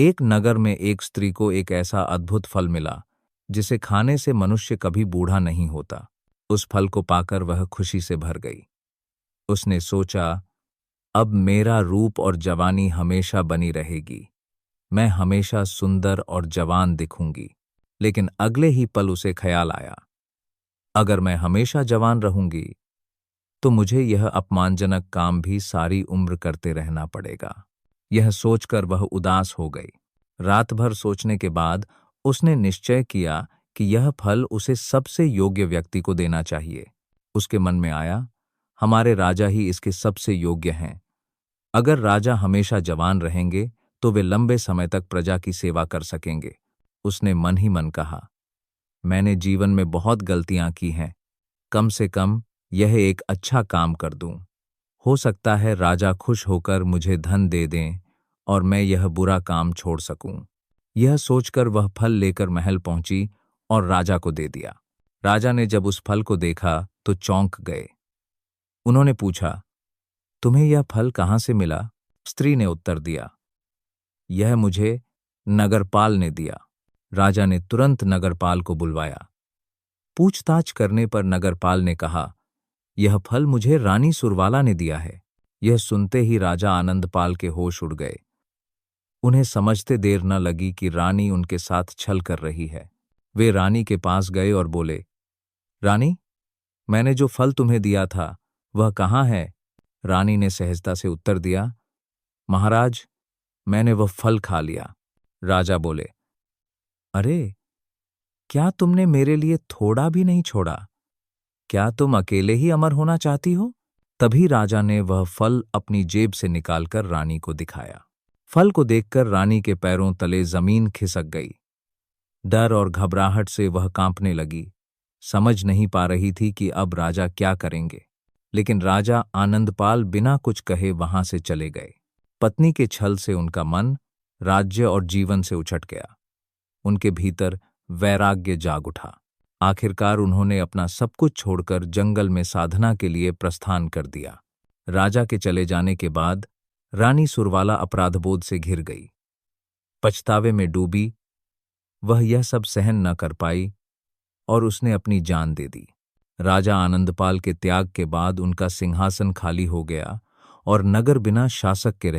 एक नगर में एक स्त्री को एक ऐसा अद्भुत फल मिला जिसे खाने से मनुष्य कभी बूढ़ा नहीं होता। उस फल को पाकर वह खुशी से भर गई। उसने सोचा, अब मेरा रूप और जवानी हमेशा बनी रहेगी, मैं हमेशा सुंदर और जवान दिखूंगी। लेकिन अगले ही पल उसे ख्याल आया, अगर मैं हमेशा जवान रहूंगी तो मुझे यह अपमानजनक काम भी सारी उम्र करते रहना पड़ेगा। यह सोचकर वह उदास हो गई। रात भर सोचने के बाद उसने निश्चय किया कि यह फल उसे सबसे योग्य व्यक्ति को देना चाहिए। उसके मन में आया, हमारे राजा ही इसके सबसे योग्य हैं। अगर राजा हमेशा जवान रहेंगे तो वे लंबे समय तक प्रजा की सेवा कर सकेंगे। उसने मन ही मन कहा, मैंने जीवन में बहुत गलतियां की हैं, कम से कम यह एक अच्छा काम कर दूं। हो सकता है राजा खुश होकर मुझे धन दे दें और मैं यह बुरा काम छोड़ सकूं। यह सोचकर वह फल लेकर महल पहुंची और राजा को दे दिया। राजा ने जब उस फल को देखा तो चौंक गए। उन्होंने पूछा, तुम्हें यह फल कहाँ से मिला? स्त्री ने उत्तर दिया, यह मुझे नगरपाल ने दिया। राजा ने तुरंत नगरपाल को बुलवाया। पूछताछ करने पर नगरपाल ने कहा, यह फल मुझे रानी सुरवाला ने दिया है। यह सुनते ही राजा आनंदपाल के होश उड़ गए। उन्हें समझते देर न लगी कि रानी उनके साथ छल कर रही है। वे रानी के पास गए और बोले, रानी, मैंने जो फल तुम्हें दिया था वह कहाँ है? रानी ने सहजता से उत्तर दिया, महाराज, मैंने वह फल खा लिया। राजा बोले, अरे, क्या तुमने मेरे लिए थोड़ा भी नहीं छोड़ा? क्या तुम अकेले ही अमर होना चाहती हो? तभी राजा ने वह फल अपनी जेब से निकालकर रानी को दिखाया। फल को देखकर रानी के पैरों तले जमीन खिसक गई। डर और घबराहट से वह कांपने लगी। समझ नहीं पा रही थी कि अब राजा क्या करेंगे। लेकिन राजा आनंदपाल बिना कुछ कहे वहां से चले गए। पत्नी के छल से उनका मन राज्य और जीवन से उछट गया। उनके भीतर वैराग्य जाग उठा। आखिरकार उन्होंने अपना सब कुछ छोड़कर जंगल में साधना के लिए प्रस्थान कर दिया। राजा के चले जाने के बाद रानी सुरवाला अपराधबोध से घिर गई। पछतावे में डूबी, वह यह सब सहन न कर पाई और उसने अपनी जान दे दी। राजा आनंदपाल के त्याग के बाद उनका सिंहासन खाली हो गया और नगर बिना शासक के रह